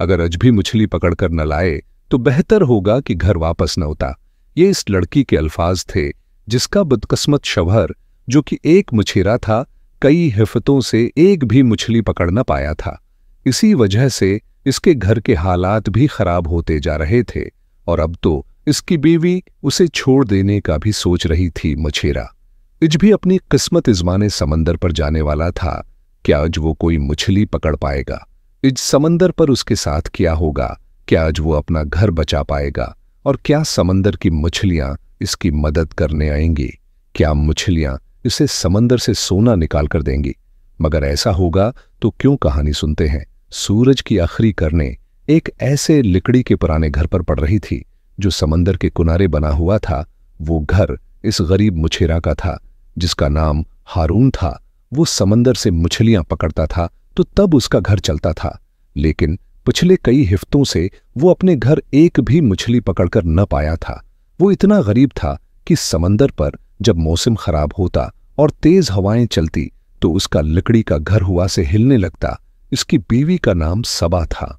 अगर आज भी मछली पकड़कर न लाए तो बेहतर होगा कि घर वापस न उता। ये इस लड़की के अल्फाज थे, जिसका बदकिस्मत शौहर, जो कि एक मछेरा था, कई हिफ्फतों से एक भी मछली पकड़ न पाया था। इसी वजह से इसके घर के हालात भी खराब होते जा रहे थे और अब तो इसकी बीवी उसे छोड़ देने का भी सोच रही थी। मछेरा इज भी अपनी किस्मत इज़माने समंदर पर जाने वाला था। क्या आज वो कोई मछली पकड़ पाएगा? इज समंदर पर उसके साथ क्या होगा? क्या आज वो अपना घर बचा पाएगा? और क्या समंदर की मछलियां इसकी मदद करने आएंगी? क्या मछलियां इसे समंदर से सोना निकाल कर देंगी? मगर ऐसा होगा तो क्यों कहानी सुनते हैं। सूरज की आखिरी करने एक ऐसे लकड़ी के पुराने घर पर पड़ रही थी जो समंदर के किनारे बना हुआ था। वो घर इस गरीब मछेरा का था, जिसका नाम हारून था। वो समंदर से मछलियां पकड़ता था तो तब उसका घर चलता था, लेकिन पिछले कई हफ्तों से वो अपने घर एक भी मछली पकड़कर न पाया था। वो इतना गरीब था कि समंदर पर जब मौसम खराब होता और तेज हवाएं चलती तो उसका लकड़ी का घर हुआ से हिलने लगता। इसकी बीवी का नाम सबा था।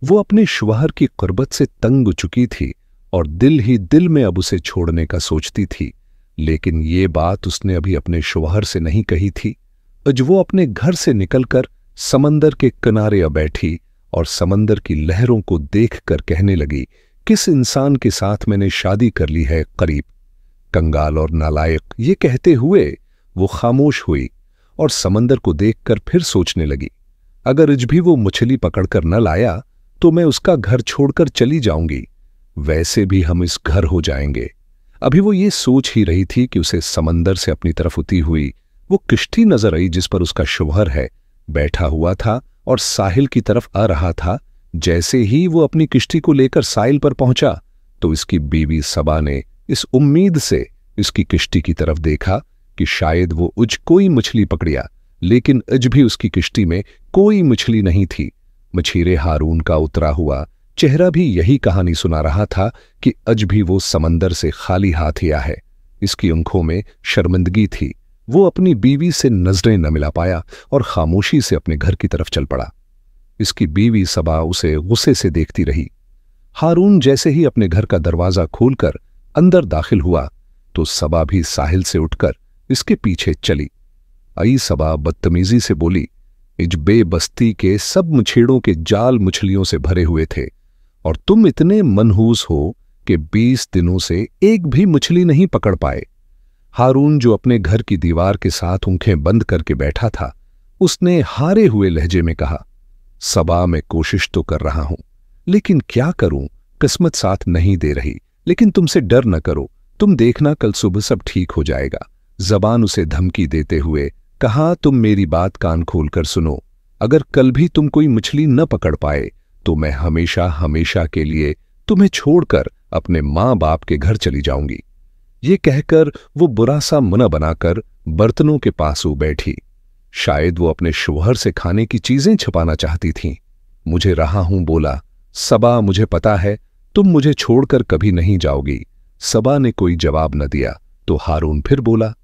वो अपने शौहर की कुर्बत से तंग चुकी थी और दिल ही दिल में अब उसे छोड़ने का सोचती थी, लेकिन ये बात उसने अभी अपने शौहर से नहीं कही थी। आज वो अपने घर से निकलकर समंदर के किनारे आ बैठी और समंदर की लहरों को देखकर कहने लगी, किस इंसान के साथ मैंने शादी कर ली है करीब, कंगाल और नालायक। ये कहते हुए वो खामोश हुई और समंदर को देखकर फिर सोचने लगी, अगर आज भी वो मछली पकड़कर न लाया तो मैं उसका घर छोड़कर चली जाऊंगी। वैसे भी हम इस घर हो जाएंगे। अभी वो ये सोच ही रही थी कि उसे समंदर से अपनी तरफ उती हुई वो किश्ती नजर आई, जिस पर उसका शौहर है बैठा हुआ था और साहिल की तरफ आ रहा था। जैसे ही वो अपनी किश्ती को लेकर साहिल पर पहुंचा तो इसकी बीवी सबा ने इस उम्मीद से इसकी किश्ती की तरफ देखा कि शायद वो उज कोई मछली पकड़िया, लेकिन आज भी उसकी किश्ती में कोई मछली नहीं थी। मछीरे हारून का उतरा हुआ चेहरा भी यही कहानी सुना रहा था कि आज भी वो समंदर से खाली हाथ आया है। इसकी आंखों में शर्मिंदगी थी। वो अपनी बीवी से नजरें न मिला पाया और खामोशी से अपने घर की तरफ चल पड़ा। इसकी बीवी सबा उसे गुस्से से देखती रही। हारून जैसे ही अपने घर का दरवाजा खोलकर अंदर दाखिल हुआ तो सबा भी साहिल से उठकर इसके पीछे चली आई। सबा बदतमीजी से बोली, इज बेबस्ती के सब मछेड़ों के जाल मछलियों से भरे हुए थे और तुम इतने मनहूस हो कि 20 दिनों से एक भी मछली नहीं पकड़ पाए। हारून, जो अपने घर की दीवार के साथ आंखें बंद करके बैठा था, उसने हारे हुए लहजे में कहा, सबा मैं कोशिश तो कर रहा हूं, लेकिन क्या करूं, किस्मत साथ नहीं दे रही। लेकिन तुमसे डर न करो, तुम देखना कल सुबह सब ठीक हो जाएगा। जबान उसे धमकी देते हुए कहा, तुम मेरी बात कान खोलकर सुनो, अगर कल भी तुम कोई मछली न पकड़ पाए तो मैं हमेशा हमेशा के लिए तुम्हें छोड़कर अपने माँ बाप के घर चली जाऊंगी। ये कहकर वो बुरा सा मुना बनाकर बर्तनों के पास हो बैठी। शायद वो अपने शौहर से खाने की चीजें छिपाना चाहती थी। मुझे रहा हूं, बोला। सबा, मुझे पता है तुम मुझे छोड़कर कभी नहीं जाओगी। सबा ने कोई जवाब न दिया तो हारून फिर बोला,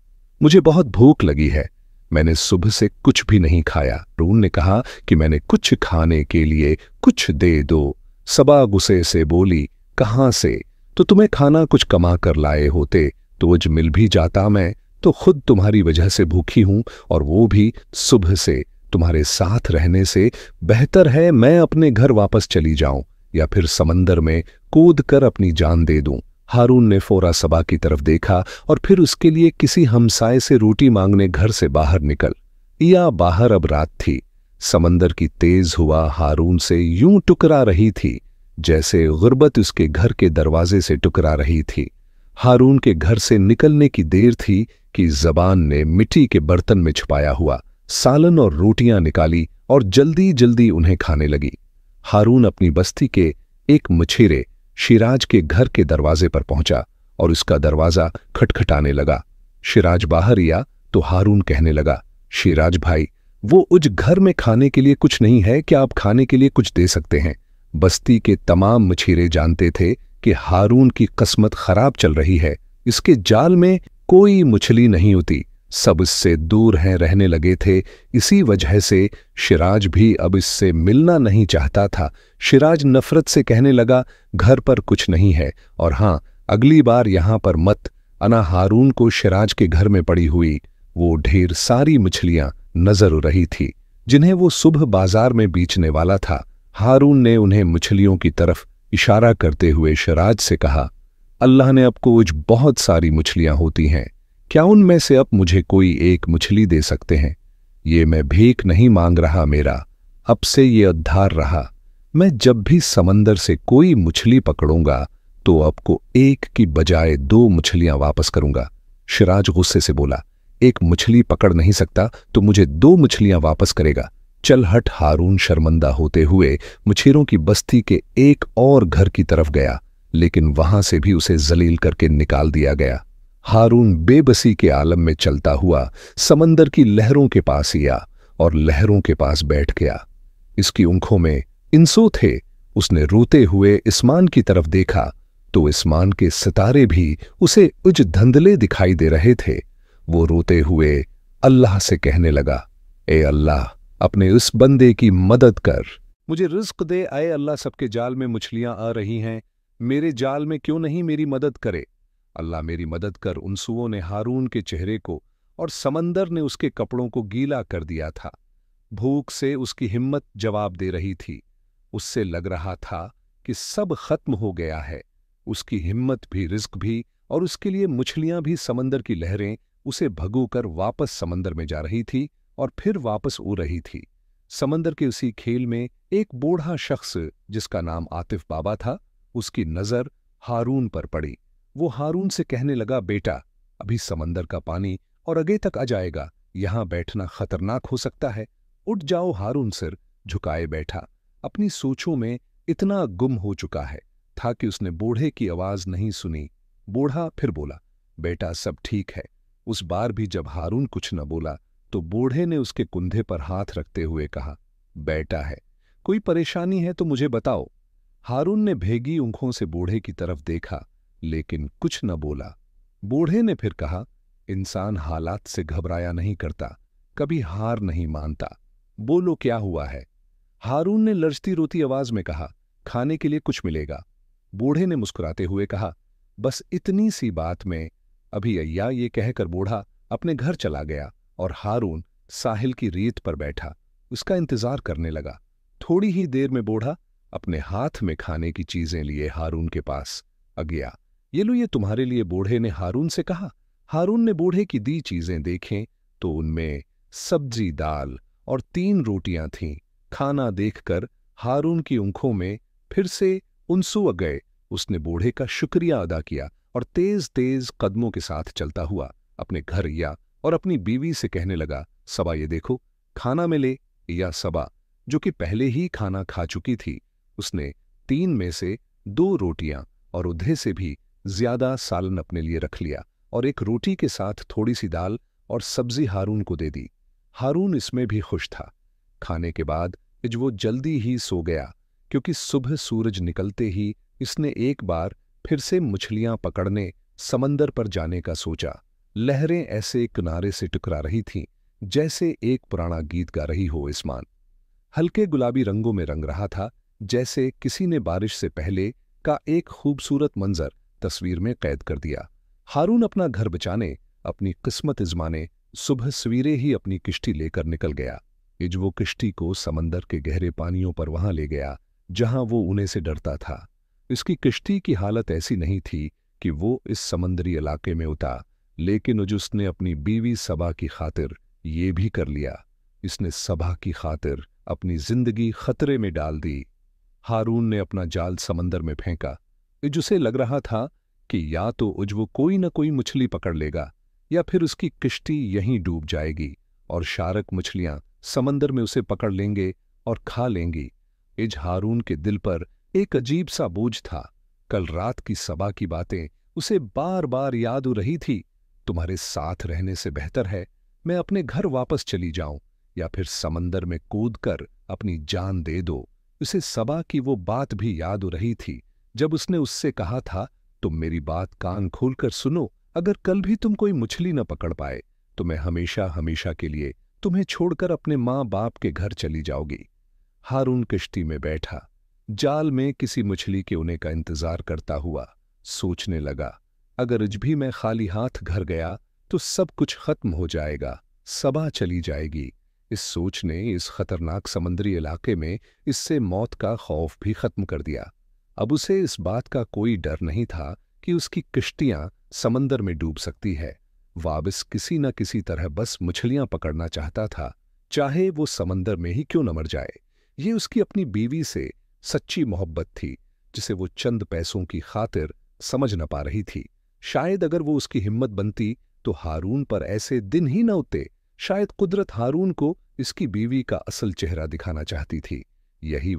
मुझे बहुत भूख लगी है, मैंने सुबह से कुछ भी नहीं खाया। हारून ने कहा कि मैंने कुछ खाने के लिए कुछ दे दो। सबा गुस्से से बोली, कहां से? तो तुम्हें खाना कुछ कमा कर लाए होते तो आज मिल भी जाता। मैं तो खुद तुम्हारी वजह से भूखी हूं और वो भी सुबह से। तुम्हारे साथ रहने से बेहतर है मैं अपने घर वापस चली जाऊं या फिर समंदर में कूद कर अपनी जान दे दूं। हारून ने फौरा सबा की तरफ देखा और फिर उसके लिए किसी हमसाए से रोटी मांगने घर से बाहर निकल। या बाहर अब रात थी। समंदर की तेज हवा हारून से यूं टुकरा रही थी जैसे गुर्बत उसके घर के दरवाजे से टुकरा रही थी। हारून के घर से निकलने की देर थी कि जबान ने मिट्टी के बर्तन में छुपाया हुआ सालन और रोटियां निकाली और जल्दी जल्दी उन्हें खाने लगी। हारून अपनी बस्ती के एक मछेरे शिराज के घर के दरवाजे पर पहुंचा और उसका दरवाजा खटखटाने लगा। शिराज बाहर आया तो हारून कहने लगा, शिराज भाई, वो उस घर में खाने के लिए कुछ नहीं है, क्या आप खाने के लिए कुछ दे सकते हैं? बस्ती के तमाम मछेरे जानते थे कि हारून की किस्मत खराब चल रही है, इसके जाल में कोई मछली नहीं होती। सब इससे दूर हैं रहने लगे थे। इसी वजह से शिराज भी अब इससे मिलना नहीं चाहता था। शिराज नफरत से कहने लगा, घर पर कुछ नहीं है, और हां, अगली बार यहां पर मत आना। हारून को शिराज के घर में पड़ी हुई वो ढेर सारी मछलियां नजर रही थी जिन्हें वो सुबह बाजार में बेचने वाला था। हारून ने उन्हें मछलियों की तरफ इशारा करते हुए शिराज से कहा, अल्लाह ने आपको आज बहुत सारी मछलियां होती हैं, क्या उनमें से अब मुझे कोई एक मछली दे सकते हैं? ये मैं भीख नहीं मांग रहा, मेरा अब से ये उद्धार रहा। मैं जब भी समंदर से कोई मछली पकड़ूंगा तो आपको एक की बजाय 2 मछलियां वापस करूंगा। शिराज गुस्से से बोला, एक मछली पकड़ नहीं सकता तो मुझे 2 मछलियां वापस करेगा? चल हट। हारून शर्मिंदा होते हुए मछेरों की बस्ती के एक और घर की तरफ गया, लेकिन वहां से भी उसे जलील करके निकाल दिया गया। हारून बेबसी के आलम में चलता हुआ समंदर की लहरों के पास आया और लहरों के पास बैठ गया। इसकी आंखों में इंसो थे। उसने रोते हुए इस्मान की तरफ देखा तो इस्मान के सितारे भी उसे उज धंधले दिखाई दे रहे थे। वो रोते हुए अल्लाह से कहने लगा, ए अल्लाह, अपने उस बंदे की मदद कर, मुझे रिज्क दे। आए अल्लाह, सबके जाल में मछलियां आ रही हैं, मेरे जाल में क्यों नहीं मेरी मदद करे? अल्लाह मेरी मदद कर। उनसुओं ने हारून के चेहरे को और समंदर ने उसके कपड़ों को गीला कर दिया था। भूख से उसकी हिम्मत जवाब दे रही थी। उससे लग रहा था कि सब खत्म हो गया है। उसकी हिम्मत भी, रिस्क भी, और उसके लिए मछलियां भी। समंदर की लहरें उसे भगोकर वापस समंदर में जा रही थी और फिर वापस उड़ रही थी। समंदर के उसी खेल में एक बूढ़ा शख्स जिसका नाम आतिफ बाबा था, उसकी नजर हारून पर पड़ी। वो हारून से कहने लगा, बेटा, अभी समंदर का पानी और आगे तक आ जाएगा, यहां बैठना खतरनाक हो सकता है, उठ जाओ। हारून सिर झुकाए बैठा, अपनी सोचों में इतना गुम हो चुका है था कि उसने बूढ़े की आवाज नहीं सुनी। बूढ़ा फिर बोला, बेटा सब ठीक है। उस बार भी जब हारून कुछ न बोला तो बूढ़े ने उसके कुंधे पर हाथ रखते हुए कहा, बेटा है, कोई परेशानी है तो मुझे बताओ। हारून ने भीगी आंखों से बूढ़े की तरफ देखा लेकिन कुछ न बोला। बूढ़े ने फिर कहा, इंसान हालात से घबराया नहीं करता, कभी हार नहीं मानता, बोलो क्या हुआ है? हारून ने लरजती रोती आवाज में कहा, खाने के लिए कुछ मिलेगा। बूढ़े ने मुस्कुराते हुए कहा, बस इतनी सी बात में अभी अय्या। ये कहकर बूढ़ा अपने घर चला गया और हारून साहिल की रेत पर बैठा उसका इंतजार करने लगा। थोड़ी ही देर में बूढ़ा अपने हाथ में खाने की चीजें लिए हारून के पास आ गया। ये लो, ये तुम्हारे लिए, बूढ़े ने हारून से कहा। हारून ने बूढ़े की दी चीजें देखें तो उनमें सब्जी, दाल और 3 रोटियां थीं। खाना देखकर हारून की आंखों में फिर से आंसू आ गए। उसने बूढ़े का शुक्रिया अदा किया और तेज तेज कदमों के साथ चलता हुआ अपने घर गया और अपनी बीवी से कहने लगा, सबा ये देखो, खाना मिले। या सबा, जो कि पहले ही खाना खा चुकी थी, उसने 3 में से 2 रोटियां और उधे से भी ज्यादा सालन अपने लिए रख लिया और एक रोटी के साथ थोड़ी सी दाल और सब्जी हारून को दे दी। हारून इसमें भी खुश था। खाने के बाद वो जल्दी ही सो गया क्योंकि सुबह सूरज निकलते ही इसने एक बार फिर से मछलियां पकड़ने समंदर पर जाने का सोचा। लहरें ऐसे किनारे से टकरा रही थीं जैसे एक पुराना गीत गा रही हो। इस्मान हल्के गुलाबी रंगों में रंग रहा था, जैसे किसी ने बारिश से पहले का एक खूबसूरत मंजर तस्वीर में कैद कर दिया। हारून अपना घर बचाने, अपनी किस्मत इजमाने सुबह सवेरे ही अपनी किश्ती लेकर निकल गया। वो किश्ती को समंदर के गहरे पानियों पर वहां ले गया जहां वो ऊने से डरता था। इसकी किश्ती की हालत ऐसी नहीं थी कि वो इस समंदरी इलाके में उतार, लेकिन उसने अपनी बीवी सबा की खातिर ये भी कर लिया। इसने सबा की खातिर अपनी जिंदगी खतरे में डाल दी। हारून ने अपना जाल समंदर में फेंका। उसे लग रहा था कि या तो वो कोई न कोई मछली पकड़ लेगा या फिर उसकी किश्ती यहीं डूब जाएगी और शारक मछलियां समंदर में उसे पकड़ लेंगे और खा लेंगी। हारून के दिल पर एक अजीब सा बोझ था। कल रात की सबा की बातें उसे बार बार याद हो रही थी। तुम्हारे साथ रहने से बेहतर है मैं अपने घर वापस चली जाऊं या फिर समंदर में कूदकर अपनी जान दे दो। उसे सबा की वो बात भी याद हो रही थी जब उसने उससे कहा था, तुम मेरी बात कान खोलकर सुनो, अगर कल भी तुम कोई मछली न पकड़ पाए तो मैं हमेशा हमेशा के लिए तुम्हें छोड़कर अपने माँ बाप के घर चली जाओगी। हारून किश्ती में बैठा जाल में किसी मछली के होने का इंतजार करता हुआ सोचने लगा, अगर आज भी मैं खाली हाथ घर गया तो सब कुछ खत्म हो जाएगा, सबा चली जाएगी। इस सोच ने इस खतरनाक समुद्री इलाके में इससे मौत का खौफ भी खत्म कर दिया। अब उसे इस बात का कोई डर नहीं था कि उसकी किश्तियां समंदर में डूब सकती है। वाबिस किसी न किसी तरह बस मछलियां पकड़ना चाहता था, चाहे वो समंदर में ही क्यों न मर जाए। ये उसकी अपनी बीवी से सच्ची मोहब्बत थी, जिसे वो चंद पैसों की खातिर समझ न पा रही थी। शायद अगर वो उसकी हिम्मत बनती तो हारून पर ऐसे दिन ही न होते। शायद कुदरत हारून को इसकी बीवी का असल चेहरा दिखाना चाहती थी। यही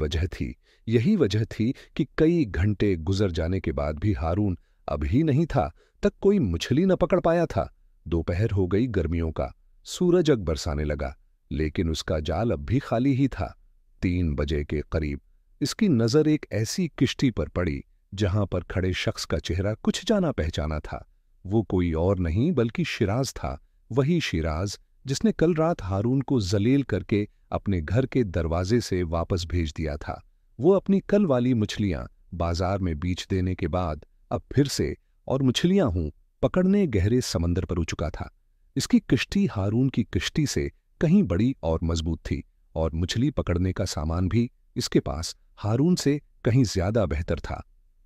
वजह थी कि कई घंटे गुजर जाने के बाद भी हारून अभी नहीं था तक कोई मछली न पकड़ पाया था। दोपहर हो गई गर्मियों का, सूरज अग बरसाने लगा, लेकिन उसका जाल अब भी खाली ही था। 3 बजे के करीब इसकी नजर एक ऐसी किश्ती पर पड़ी जहां पर खड़े शख्स का चेहरा कुछ जाना पहचाना था। वो कोई और नहीं बल्कि शिराज था, वही शिराज जिसने कल रात हारून को जलील करके अपने घर के दरवाजे से वापस भेज दिया था। वो अपनी कल वाली मछलियां बाजार में बेच देने के बाद अब फिर से और मछलियां पकड़ने गहरे समंदर पर उठ चुका था। इसकी किश्ती हारून की किश्ती से कहीं बड़ी और मजबूत थी, और मछली पकड़ने का सामान भी इसके पास हारून से कहीं ज्यादा बेहतर था।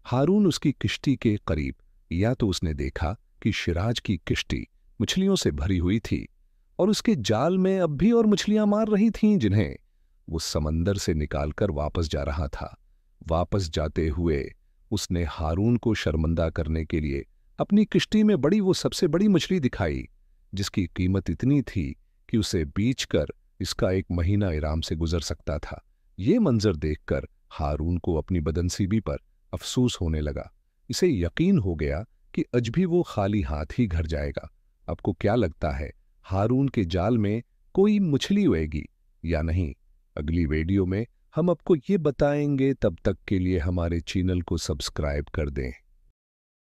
हारून उसकी किश्ती के करीब या तो उसने देखा कि शिराज की किश्ती मछलियों से भरी हुई थी और उसके जाल में अब भी और मछलियां मार रही थीं, जिन्हें वो समंदर से निकालकर वापस जा रहा था। वापस जाते हुए उसने हारून को शर्मिंदा करने के लिए अपनी किश्ती में बड़ी वो सबसे बड़ी मछली दिखाई, जिसकी कीमत इतनी थी कि उसे बेचकर इसका 1 महीना आराम से गुजर सकता था। ये मंजर देखकर हारून को अपनी बदनसीबी पर अफसोस होने लगा। इसे यकीन हो गया कि आज भी वो खाली हाथ ही घर जाएगा। आपको क्या लगता है, हारून के जाल में कोई मछली होएगी या नहीं? अगली वीडियो में हम आपको ये बताएंगे। तब तक के लिए हमारे चैनल को सब्सक्राइब कर दें।